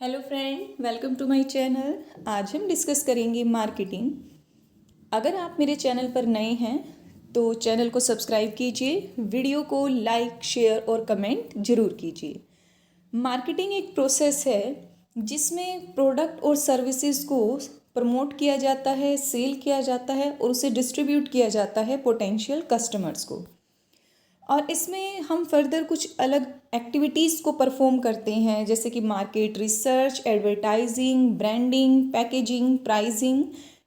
Hello friend, welcome to my channel. आज हम discuss करेंगे मार्केटिंग। अगर आप मेरे चैनल पर नए हैं तो चैनल को सब्सक्राइब कीजिए, वीडियो को लाइक, शेयर और कमेंट ज़रूर कीजिए। मार्केटिंग एक प्रोसेस है जिसमें प्रोडक्ट और सर्विसेज को प्रमोट किया जाता है, सेल किया जाता है और उसे डिस्ट्रीब्यूट किया जाता है पोटेंशियल कस्टमर्स को। और इसमें हम फर्दर कुछ अलग एक्टिविटीज़ को परफॉर्म करते हैं, जैसे कि market research, advertising, branding, packaging, pricing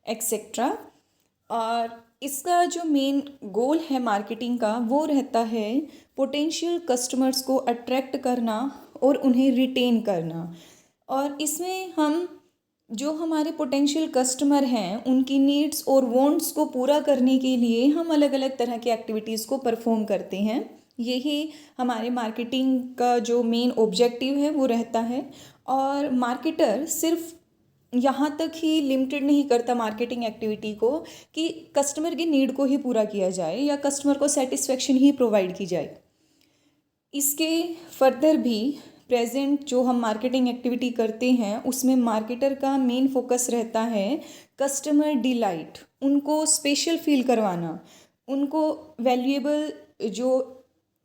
etcetera. और इसका जो मेन गोल है मार्केटिंग का वो रहता है पोटेंशियल कस्टमर्स को अट्रैक्ट करना और उन्हें रिटेन करना। और इसमें हम जो हमारे पोटेंशियल कस्टमर हैं उनकी नीड्स और वांट्स को पूरा करने के लिए हम अलग अलग तरह की एक्टिविटीज़ को परफॉर्म करते हैं। यही हमारे मार्केटिंग का जो मेन ऑब्जेक्टिव है वो रहता है। और मार्केटर सिर्फ यहाँ तक ही लिमिटेड नहीं करता मार्केटिंग एक्टिविटी को कि कस्टमर की नीड को ही पूरा किया जाए या कस्टमर को सेटिस्फेक्शन ही प्रोवाइड की जाए। इसके फर्दर भी प्रेजेंट जो हम मार्केटिंग एक्टिविटी करते हैं उसमें मार्केटर का मेन फोकस रहता है कस्टमर डिलाइट, उनको स्पेशल फील करवाना, उनको वैल्यूएबल जो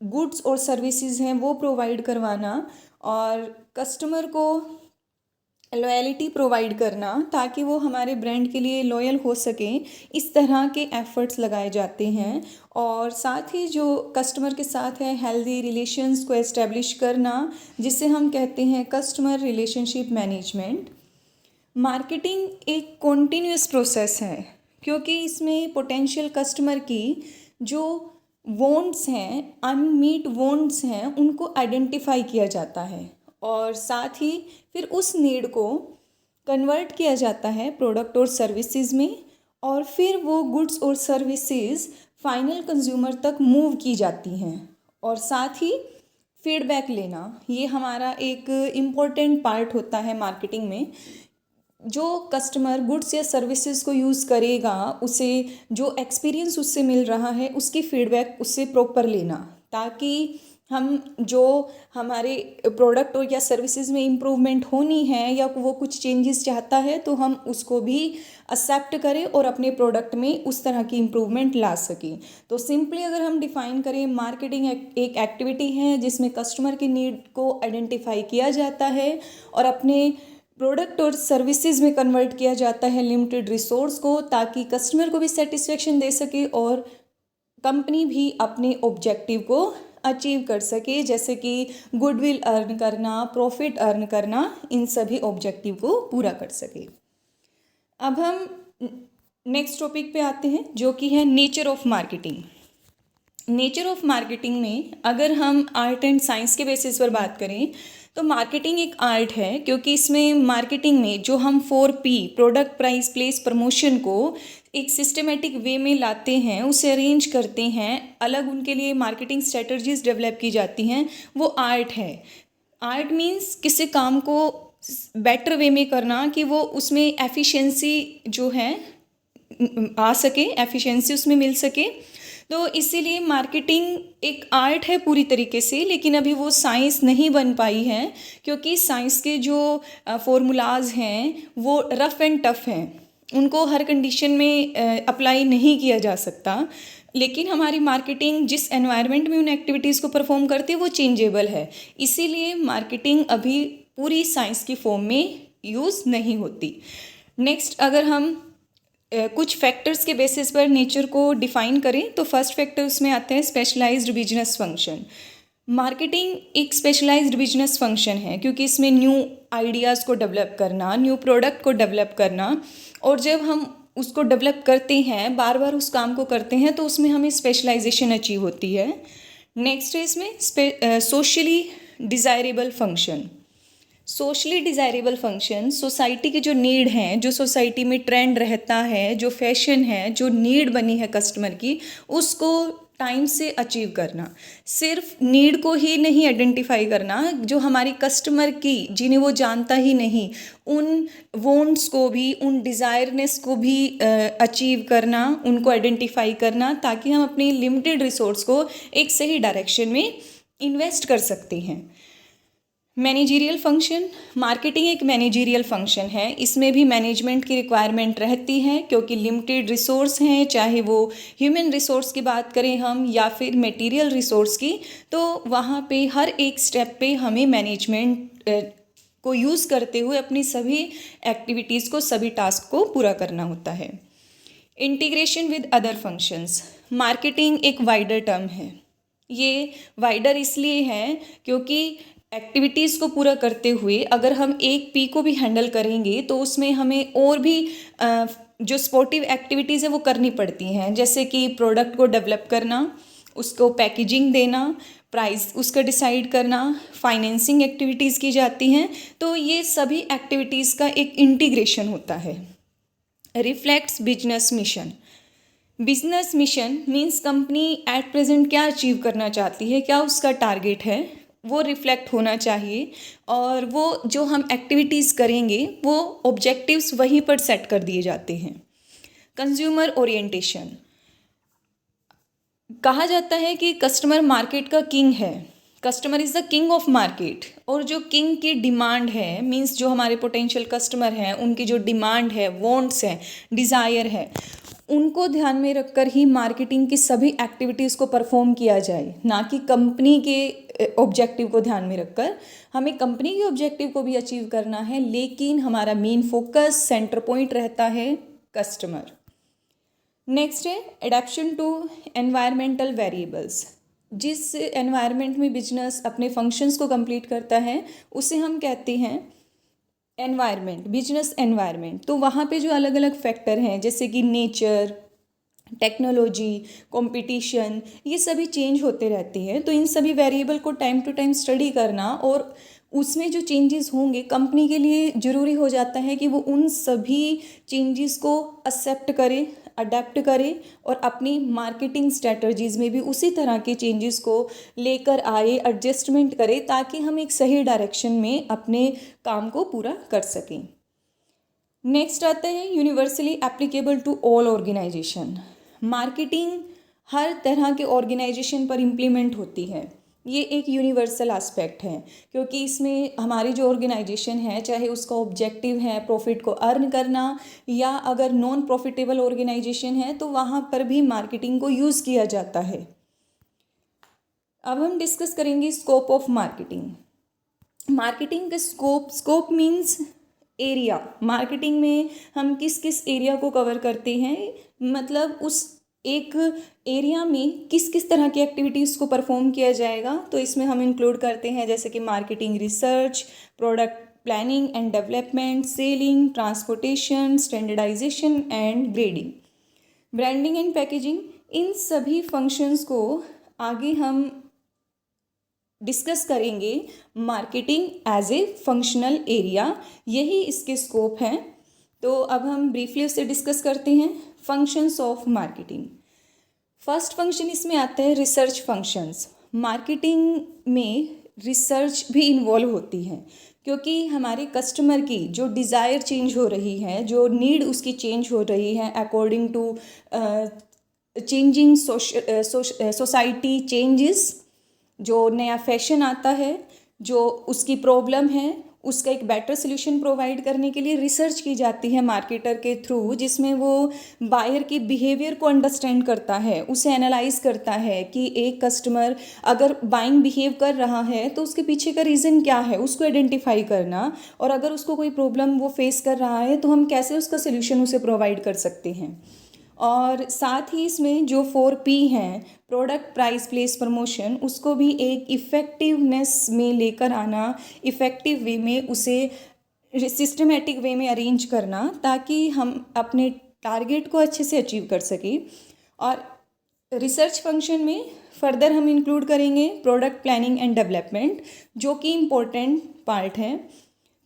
गुड्स और सर्विसेज हैं वो प्रोवाइड करवाना और कस्टमर को लॉयल्टी प्रोवाइड करना ताकि वो हमारे ब्रांड के लिए लॉयल हो सकें। इस तरह के एफर्ट्स लगाए जाते हैं। और साथ ही जो कस्टमर के साथ है हेल्दी रिलेशंस को एस्टेब्लिश करना, जिसे हम कहते हैं कस्टमर रिलेशनशिप मैनेजमेंट। मार्केटिंग एक कॉन्टीन्यूअस प्रोसेस है क्योंकि इसमें पोटेंशियल कस्टमर की जो वांट्स हैं, अनमीट वांट्स हैं, उनको आइडेंटिफाई किया जाता है और साथ ही फिर उस नीड को कन्वर्ट किया जाता है प्रोडक्ट और सर्विसेज में और फिर वो गुड्स और सर्विसेज फाइनल कंज्यूमर तक मूव की जाती हैं। और साथ ही फीडबैक लेना, ये हमारा एक इम्पॉर्टेंट पार्ट होता है मार्केटिंग में। जो कस्टमर गुड्स या सर्विसेज को यूज़ करेगा उसे जो एक्सपीरियंस उससे मिल रहा है उसकी फीडबैक उससे प्रॉपर लेना ताकि हम जो हमारे प्रोडक्ट और या सर्विसेज में इम्प्रूवमेंट होनी है या वो कुछ चेंजेस चाहता है तो हम उसको भी एक्सेप्ट करें और अपने प्रोडक्ट में उस तरह की इम्प्रूवमेंट ला सकें। तो सिंपली अगर हम डिफ़ाइन करें, मार्केटिंग एक एक्टिविटी है जिसमें कस्टमर की नीड को आइडेंटिफाई किया जाता है और अपने प्रोडक्ट और सर्विसेज में कन्वर्ट किया जाता है लिमिटेड रिसोर्स को ताकि कस्टमर को भी सेटिस्फेक्शन दे सके और कंपनी भी अपने ऑब्जेक्टिव को अचीव कर सके, जैसे कि गुडविल अर्न करना, प्रॉफिट अर्न करना, इन सभी ऑब्जेक्टिव को पूरा कर सके। अब हम नेक्स्ट टॉपिक पे आते हैं जो कि है nature of marketing. Nature of marketing में अगर हम आर्ट एंड साइंस के बेसिस पर बात करें तो मार्केटिंग एक आर्ट है क्योंकि इसमें मार्केटिंग में जो हम 4P product, price, place, promotion को एक सिस्टमेटिक वे में लाते हैं, उसे अरेंज करते हैं, अलग उनके लिए मार्केटिंग स्ट्रेटजीज डेवलप की जाती हैं, वो आर्ट है। आर्ट मीन्स किसी काम को बेटर वे में करना कि वो उसमें एफिशिएंसी जो है आ सके, एफिशिएंसी उसमें मिल सके। तो इसीलिए मार्केटिंग एक आर्ट है पूरी तरीके से, लेकिन अभी वो साइंस नहीं बन पाई है क्योंकि साइंस के जो फॉर्मूलाज हैं वो रफ़ एंड टफ़ हैं, उनको हर कंडीशन में अप्लाई नहीं किया जा सकता। लेकिन हमारी मार्केटिंग जिस एनवायरनमेंट में उन एक्टिविटीज़ को परफॉर्म करती है वो चेंजेबल है, इसीलिए मार्केटिंग अभी पूरी साइंस की फॉर्म में यूज़ नहीं होती। नेक्स्ट, अगर हम कुछ फैक्टर्स के बेसिस पर नेचर को डिफ़ाइन करें तो फर्स्ट फैक्टर उसमें आता है स्पेशलाइज्ड बिजनेस फंक्शन। मार्केटिंग एक स्पेशलाइज्ड बिजनेस फंक्शन है क्योंकि इसमें न्यू आइडियाज़ को डेवलप करना, न्यू प्रोडक्ट को डेवलप करना, और जब हम उसको डेवलप करते हैं, बार बार उस काम को करते हैं, तो उसमें हमें स्पेशलाइजेशन अचीव होती है। नेक्स्ट है इसमें socially desirable function. Socially desirable function society के जो नीड हैं, जो सोसाइटी में ट्रेंड रहता है, जो फैशन है, जो नीड बनी है कस्टमर की, उसको टाइम से अचीव करना। सिर्फ नीड को ही नहीं आइडेंटिफाई करना, जो हमारी कस्टमर की जिन्हें वो जानता ही नहीं, उन वॉन्ट्स को भी, उन डिज़ायरनेस को भी अचीव करना, उनको आइडेंटिफाई करना ताकि हम अपनी लिमिटेड रिसोर्स को एक सही डायरेक्शन में इन्वेस्ट कर सकते हैं। मैनेजरियल फंक्शन, मार्केटिंग एक मैनेजरियल फंक्शन है। इसमें भी मैनेजमेंट की रिक्वायरमेंट रहती है क्योंकि लिमिटेड रिसोर्स हैं, चाहे वो ह्यूमन रिसोर्स की बात करें हम या फिर मटेरियल रिसोर्स की, तो वहाँ पे हर एक स्टेप पे हमें मैनेजमेंट को यूज़ करते हुए अपनी सभी एक्टिविटीज़ को, सभी टास्क को पूरा करना होता है। Integration with other functions, marketing एक वाइडर टर्म है। ये वाइडर इसलिए है क्योंकि एक्टिविटीज़ को पूरा करते हुए अगर हम एक पी को भी हैंडल करेंगे तो उसमें हमें और भी जो स्पोर्टिव एक्टिविटीज़ है वो करनी पड़ती हैं, जैसे कि प्रोडक्ट को डेवलप करना, उसको पैकेजिंग देना, प्राइस उसका डिसाइड करना, फाइनेंसिंग एक्टिविटीज़ की जाती हैं। तो ये सभी एक्टिविटीज़ का एक इंटीग्रेशन होता है। Reflects business mission, business mission means company at present क्या अचीव करना चाहती है, क्या उसका टारगेट है, वो रिफ्लेक्ट होना चाहिए। और वो जो हम एक्टिविटीज़ करेंगे वो ऑब्जेक्टिव्स वहीं पर सेट कर दिए जाते हैं। कंज्यूमर ओरिएंटेशन, कहा जाता है कि कस्टमर मार्केट का किंग है, customer is the king of market. और जो किंग की डिमांड है, मीन्स जो हमारे पोटेंशियल कस्टमर हैं उनकी जो डिमांड है, वांट्स है, डिज़ायर है, उनको ध्यान में रखकर ही मार्केटिंग की सभी एक्टिविटीज़ को परफॉर्म किया जाए, ना कि कंपनी के ऑब्जेक्टिव को ध्यान में रखकर। हमें कंपनी के ऑब्जेक्टिव को भी अचीव करना है, लेकिन हमारा मेन फोकस, सेंटर पॉइंट रहता है कस्टमर। नेक्स्ट है एडेप्शन टू एनवायरमेंटल वेरिएबल्स, जिस एनवायरनमेंट में बिजनेस अपने फंक्शंस को कंप्लीट करता है उसे हम कहते हैं एनवायरनमेंट, बिजनेस एनवायरनमेंट। तो वहाँ पे जो अलग अलग फैक्टर हैं जैसे कि नेचर, टेक्नोलॉजी, कंपटीशन, ये सभी चेंज होते रहते हैं। तो इन सभी वेरिएबल को टाइम टू टाइम स्टडी करना और उसमें जो चेंजेस होंगे कंपनी के लिए ज़रूरी हो जाता है कि वो उन सभी चेंजेस को एक्सेप्ट करे, अडेप्ट करे और अपनी मार्केटिंग स्ट्रेटजीज़ में भी उसी तरह के चेंजेस को लेकर आए, एडजस्टमेंट करे, ताकि हम एक सही डायरेक्शन में अपने काम को पूरा कर सकें। नेक्स्ट आता है universally applicable to all organisation, marketing हर तरह के ऑर्गेनाइजेशन पर इम्प्लीमेंट होती है। ये एक यूनिवर्सल एस्पेक्ट है क्योंकि इसमें हमारी जो ऑर्गेनाइजेशन है, चाहे उसका ऑब्जेक्टिव है प्रॉफिट को अर्न करना या अगर नॉन प्रॉफिटेबल ऑर्गेनाइजेशन है तो वहाँ पर भी मार्केटिंग को यूज़ किया जाता है। अब हम डिस्कस करेंगे स्कोप ऑफ मार्केटिंग। मार्केटिंग का स्कोप मीन्स एरिया। मार्केटिंग में हम किस किस एरिया को कवर करते हैं, मतलब उस एक एरिया में किस किस तरह की एक्टिविटीज़ को परफॉर्म किया जाएगा। तो इसमें हम इंक्लूड करते हैं जैसे कि marketing research, product planning and development, selling, transportation, standardisation and grading, branding and packaging. इन सभी फंक्शंस को आगे हम डिस्कस करेंगे marketing as a functional area, यही इसके स्कोप हैं। तो अब हम ब्रीफली उसे डिस्कस करते हैं। Functions of marketing, first function इसमें आता है रिसर्च फंक्शंस। मार्केटिंग में रिसर्च भी इन्वॉल्व होती है क्योंकि हमारे कस्टमर की जो डिज़ायर चेंज हो रही है, जो नीड उसकी चेंज हो रही है according to changing society changes, जो नया फैशन आता है, जो उसकी प्रॉब्लम है, उसका एक बेटर सोल्यूशन प्रोवाइड करने के लिए रिसर्च की जाती है मार्केटर के थ्रू, जिसमें वो बायर की बिहेवियर को अंडरस्टैंड करता है, उसे एनालाइज करता है कि एक कस्टमर अगर बाइंग बिहेव कर रहा है तो उसके पीछे का रीज़न क्या है, उसको आइडेंटिफाई करना, और अगर उसको कोई प्रॉब्लम वो फेस कर रहा है तो हम कैसे उसका सोल्यूशन उसे प्रोवाइड कर सकते हैं। और साथ ही इसमें जो 4P हैं, प्रोडक्ट, प्राइस, प्लेस, प्रमोशन, उसको भी एक इफ़ेक्टिवनेस में लेकर आना, इफ़ेक्टिव वे में उसे सिस्टमेटिक वे में अरेंज करना ताकि हम अपने टारगेट को अच्छे से अचीव कर सकें। और रिसर्च फंक्शन में फर्दर हम इंक्लूड करेंगे प्रोडक्ट प्लानिंग एंड डेवलपमेंट, जो कि इम्पोर्टेंट पार्ट है।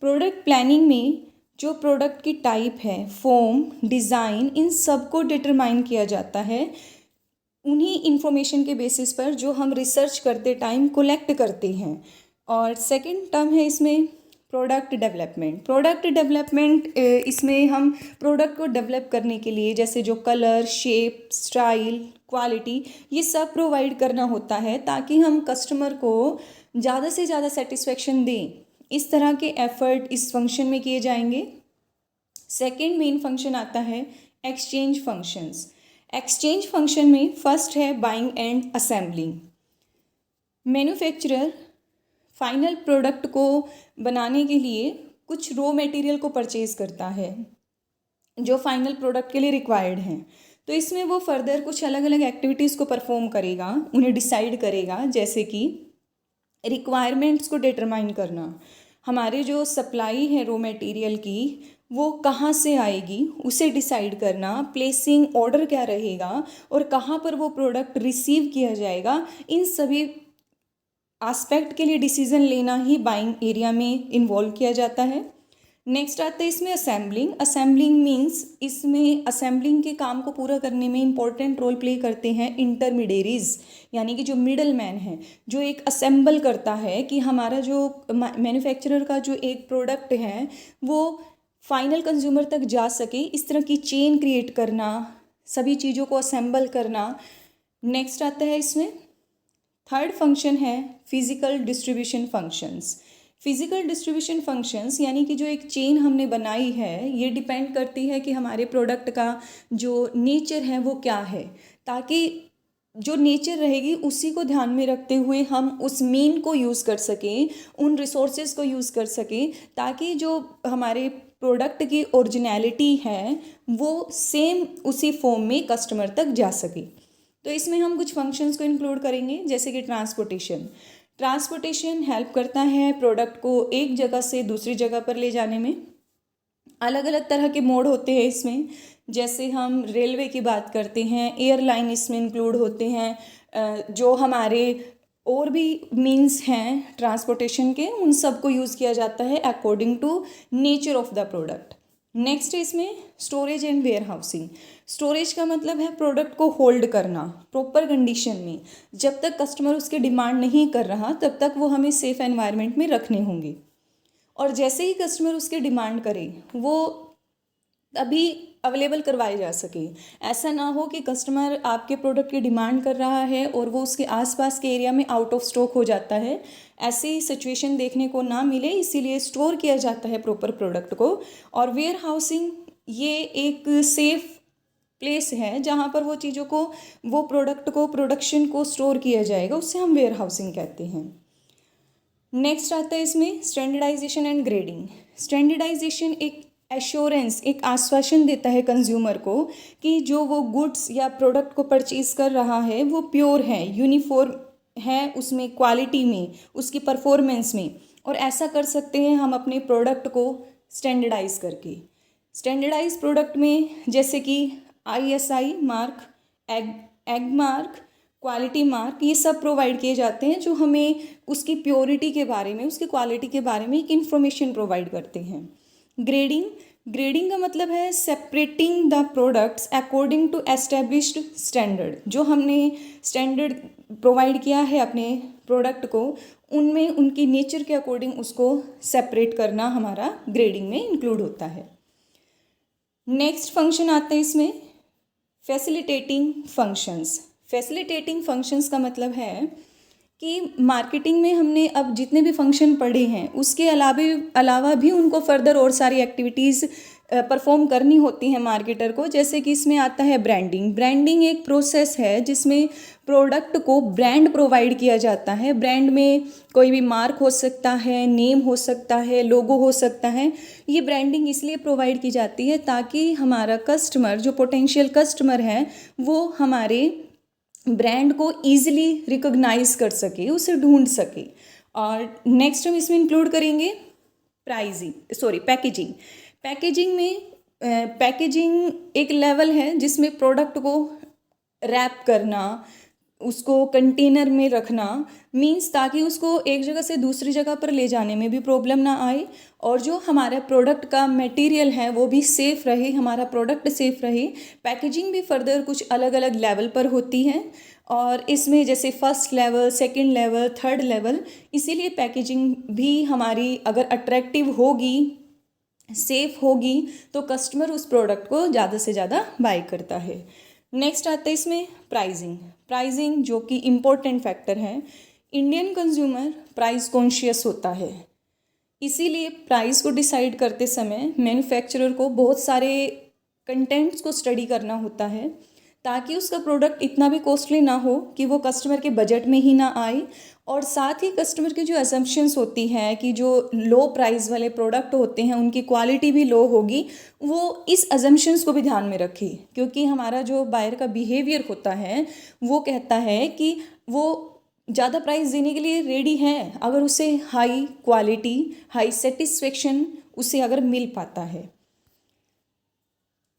प्रोडक्ट प्लानिंग में जो प्रोडक्ट की टाइप है, फॉर्म, डिज़ाइन, इन सब को डिटरमाइन किया जाता है उन्हीं इंफॉर्मेशन के बेसिस पर जो हम रिसर्च करते टाइम कलेक्ट करते हैं। और सेकंड टर्म है इसमें प्रोडक्ट डेवलपमेंट। प्रोडक्ट डेवलपमेंट इसमें हम प्रोडक्ट को डेवलप करने के लिए जैसे जो कलर, शेप, स्टाइल, क्वालिटी, ये सब प्रोवाइड करना होता है ताकि हम कस्टमर को ज़्यादा से ज़्यादा सेटिस्फेक्शन दें। इस तरह के एफर्ट इस फंक्शन में किए जाएंगे। सेकेंड मेन फंक्शन आता है एक्सचेंज फंक्शंस। एक्सचेंज फंक्शन में फर्स्ट है buying and assembling. Manufacturer final product को बनाने के लिए कुछ रॉ मटेरियल को परचेज करता है जो फाइनल प्रोडक्ट के लिए रिक्वायर्ड हैं। तो इसमें वो फर्दर कुछ अलग अलग एक्टिविटीज़ को परफॉर्म करेगा, उन्हें डिसाइड करेगा, जैसे कि रिक्वायरमेंट्स को डिटरमाइन करना, हमारे जो सप्लाई है रॉ मटेरियल की वो कहाँ से आएगी उसे डिसाइड करना, प्लेसिंग ऑर्डर क्या रहेगा और कहाँ पर वो प्रोडक्ट रिसीव किया जाएगा, इन सभी एस्पेक्ट के लिए डिसीजन लेना ही बाइंग एरिया में इन्वॉल्व किया जाता है। नेक्स्ट आता है इसमें असेंबलिंग। असेंबलिंग मीन्स इसमें असेंबलिंग के काम को पूरा करने में इम्पॉर्टेंट रोल प्ले करते हैं इंटरमीडियरीज, यानी कि जो मिडल मैन है, जो एक असेंबल करता है कि हमारा जो मैन्युफैक्चरर का जो एक प्रोडक्ट है वो फाइनल कंज्यूमर तक जा सके, इस तरह की चेन क्रिएट करना, सभी चीज़ों को असेंबल करना। नेक्स्ट आता है इसमें थर्ड फंक्शन है physical distribution functions. Physical distribution functions यानी कि जो एक चेन हमने बनाई है ये डिपेंड करती है कि हमारे प्रोडक्ट का जो नेचर है वो क्या है, ताकि जो नेचर रहेगी उसी को ध्यान में रखते हुए हम उस मीन को यूज़ कर सकें, उन रिसोर्सेज को यूज़ कर सकें, ताकि जो हमारे प्रोडक्ट की ओरिजिनलिटी है वो सेम उसी फॉर्म में कस्टमर तक जा सके। तो इसमें हम कुछ फंक्शंस को इंक्लूड करेंगे, जैसे कि ट्रांसपोर्टेशन हेल्प करता है प्रोडक्ट को एक जगह से दूसरी जगह पर ले जाने में। अलग अलग तरह के मोड होते हैं इसमें, जैसे हम रेलवे की बात करते हैं, एयरलाइन इसमें इंक्लूड होते हैं, जो हमारे और भी मीन्स हैं ट्रांसपोर्टेशन के, उन सब को यूज़ किया जाता है according to nature of the product. Next है इसमें storage and warehousing. Storage का मतलब है प्रोडक्ट को होल्ड करना प्रॉपर कंडीशन में, जब तक कस्टमर उसके डिमांड नहीं कर रहा तब तक वो हमें सेफ एनवायरनमेंट में रखने होंगे, और जैसे ही कस्टमर उसके डिमांड करे वो अभी अवेलेबल करवाए जा सके। ऐसा ना हो कि कस्टमर आपके प्रोडक्ट की डिमांड कर रहा है और वो उसके आसपास के एरिया में आउट ऑफ स्टॉक हो जाता है, ऐसी सिचुएशन देखने को ना मिले, इसीलिए स्टोर किया जाता है प्रॉपर प्रोडक्ट को। और वेयर हाउसिंग ये एक सेफ प्लेस है जहाँ पर वो चीज़ों को, वो प्रोडक्ट को, प्रोडक्शन को स्टोर किया जाएगा, उससे हम वेयर हाउसिंग कहते हैं। नेक्स्ट आता है इसमें स्टैंडर्डाइजेशन एंड ग्रेडिंग। स्टैंडर्डाइजेशन एक एश्योरेंस, एक आश्वासन देता है कंज्यूमर को कि जो वो गुड्स या प्रोडक्ट को परचेज कर रहा है वो प्योर है, यूनिफॉर्म है उसमें क्वालिटी में, उसकी परफॉर्मेंस में। और ऐसा कर सकते हैं हम अपने प्रोडक्ट को स्टैंडर्डाइज करके। स्टैंडर्डाइज प्रोडक्ट में जैसे कि ISI mark, egg mark, quality mark, ये सब प्रोवाइड किए जाते हैं जो हमें उसकी प्योरिटी के बारे में, उसकी क्वालिटी के बारे में एक इन्फॉर्मेशन प्रोवाइड करते हैं। ग्रेडिंग का मतलब है separating the products according to established standard. जो हमने स्टैंडर्ड प्रोवाइड किया है अपने प्रोडक्ट को, उनमें उनकी नेचर के अकॉर्डिंग उसको सेपरेट करना हमारा ग्रेडिंग में इंक्लूड होता है। नेक्स्ट फंक्शन आते हैं इसमें फैसिलिटेटिंग फंक्शंस। फैसिलिटेटिंग फंक्शंस का मतलब है कि मार्केटिंग में हमने अब जितने भी फंक्शन पढ़े हैं उसके अलावा भी उनको फर्दर और सारी एक्टिविटीज़ परफॉर्म करनी होती हैं मार्केटर को। जैसे कि इसमें आता है ब्रांडिंग। ब्रांडिंग एक प्रोसेस है जिसमें प्रोडक्ट को ब्रांड प्रोवाइड किया जाता है। ब्रांड में कोई भी मार्क हो सकता है, नेम हो सकता है, लोगो हो सकता है। ये ब्रांडिंग इसलिए प्रोवाइड की जाती है ताकि हमारा कस्टमर, जो पोटेंशियल कस्टमर है, वो हमारे ब्रांड को ईजिली रिकॉग्नाइज कर सके, उसे ढूंढ सके। और नेक्स्ट हम इसमें इंक्लूड करेंगे पैकेजिंग। पैकेजिंग एक लेवल है जिसमें प्रोडक्ट को रैप करना, उसको कंटेनर में रखना, मीन्स ताकि उसको एक जगह से दूसरी जगह पर ले जाने में भी प्रॉब्लम ना आए, और जो हमारा प्रोडक्ट का मटेरियल है वो भी सेफ़ रहे, हमारा प्रोडक्ट सेफ़ रहे। पैकेजिंग भी फर्दर कुछ अलग अलग लेवल पर होती है, और इसमें जैसे first level, second level, third level. इसीलिए पैकेजिंग भी हमारी अगर अट्रैक्टिव होगी, सेफ़ होगी, तो कस्टमर उस प्रोडक्ट को ज़्यादा से ज़्यादा बाय करता है। नेक्स्ट आता है इसमें प्राइसिंग जो कि इम्पोर्टेंट फैक्टर है। इंडियन कंज्यूमर प्राइस कॉन्शियस होता है। इसीलिए प्राइस को डिसाइड करते समय मैन्युफैक्चरर को बहुत सारे कंटेंट्स को स्टडी करना होता है, ताकि उसका प्रोडक्ट इतना भी कॉस्टली ना हो कि वो कस्टमर के बजट में ही ना आए, और साथ ही कस्टमर की जो असम्पशंस होती हैं कि जो लो प्राइस वाले प्रोडक्ट होते हैं उनकी क्वालिटी भी लो होगी, वो इस असम्पशंस को भी ध्यान में रखे। क्योंकि हमारा जो बायर का बिहेवियर होता है वो कहता है कि वो ज़्यादा प्राइस देने के लिए रेडी है अगर उसे हाई क्वालिटी, हाई सेटिस्फेक्शन उसे अगर मिल पाता है।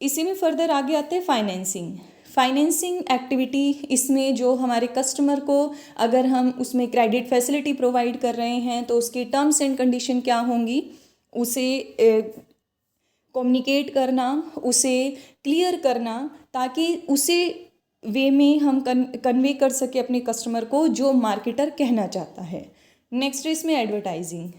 इसी में फर्दर आगे आते हैं फाइनेंसिंग एक्टिविटी। इसमें जो हमारे कस्टमर को अगर हम उसमें क्रेडिट फैसिलिटी प्रोवाइड कर रहे हैं तो उसकी टर्म्स एंड कंडीशन क्या होंगी, उसे कम्युनिकेट करना, उसे क्लियर करना, ताकि उसे वे में हम कन्वे कर सके अपने कस्टमर को जो मार्केटर कहना चाहता है। नेक्स्ट है इसमें एडवर्टाइजिंग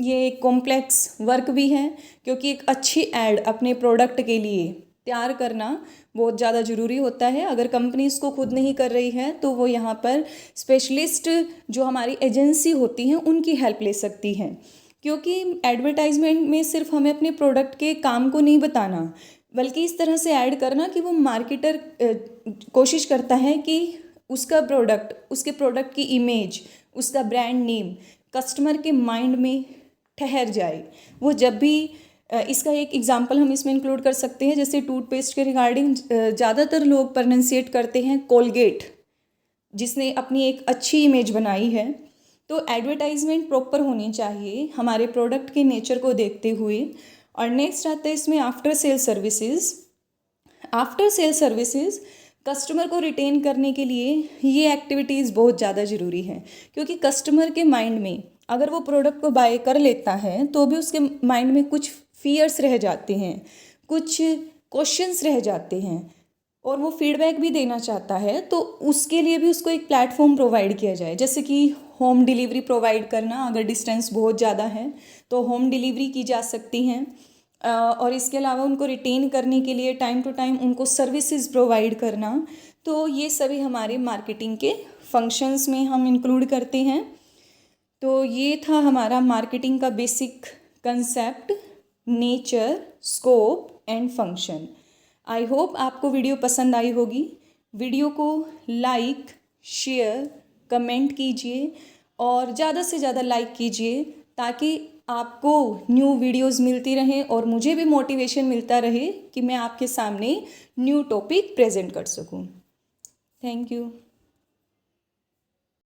ये एक कॉम्प्लेक्स वर्क भी है, क्योंकि एक अच्छी ऐड अपने प्रोडक्ट के लिए तैयार करना बहुत ज़्यादा ज़रूरी होता है। अगर कंपनी इसको खुद नहीं कर रही है तो वो यहाँ पर स्पेशलिस्ट जो हमारी एजेंसी होती हैं उनकी हेल्प ले सकती हैं। क्योंकि एडवर्टाइजमेंट में सिर्फ हमें अपने प्रोडक्ट के काम को नहीं बताना, बल्कि इस तरह से ऐड करना कि वो मार्केटर कोशिश करता है कि उसका प्रोडक्ट, उसके प्रोडक्ट की इमेज, उसका ब्रांड नेम कस्टमर के माइंड में ठहर जाए। वो जब भी इसका एक एग्जांपल हम इसमें इंक्लूड कर सकते हैं, जैसे टूथपेस्ट के रिगार्डिंग ज़्यादातर लोग प्रोनाउंसिएट करते हैं कोलगेट, जिसने अपनी एक अच्छी इमेज बनाई है। तो एडवर्टाइजमेंट प्रॉपर होनी चाहिए हमारे प्रोडक्ट के नेचर को देखते हुए। और नेक्स्ट आता है इसमें आफ्टर सेल सर्विसेज। कस्टमर को रिटेन करने के लिए ये एक्टिविटीज़ बहुत ज़्यादा ज़रूरी है, क्योंकि कस्टमर के माइंड में अगर वो प्रोडक्ट को बाय कर लेता है तो भी उसके माइंड में कुछ फियर्स रह जाते हैं, कुछ क्वेश्चंस रह जाते हैं, और वो फीडबैक भी देना चाहता है। तो उसके लिए भी उसको एक प्लेटफॉर्म प्रोवाइड किया जाए, जैसे कि होम डिलीवरी प्रोवाइड करना। अगर डिस्टेंस बहुत ज़्यादा है तो होम डिलीवरी की जा सकती हैं। और इसके अलावा उनको रिटेन करने के लिए टाइम टू टाइम उनको सर्विसेज प्रोवाइड करना। तो ये सभी हमारे मार्केटिंग के फंक्शंस में हम इंक्लूड करते हैं। तो ये था हमारा मार्केटिंग का basic concept, nature, scope and function. I hope आपको वीडियो पसंद आई होगी। वीडियो को लाइक, शेयर, कमेंट कीजिए और ज़्यादा से ज़्यादा लाइक कीजिए, ताकि आपको न्यू वीडियोस मिलती रहें और मुझे भी मोटिवेशन मिलता रहे कि मैं आपके सामने न्यू टॉपिक प्रेजेंट कर सकूं। Thank you.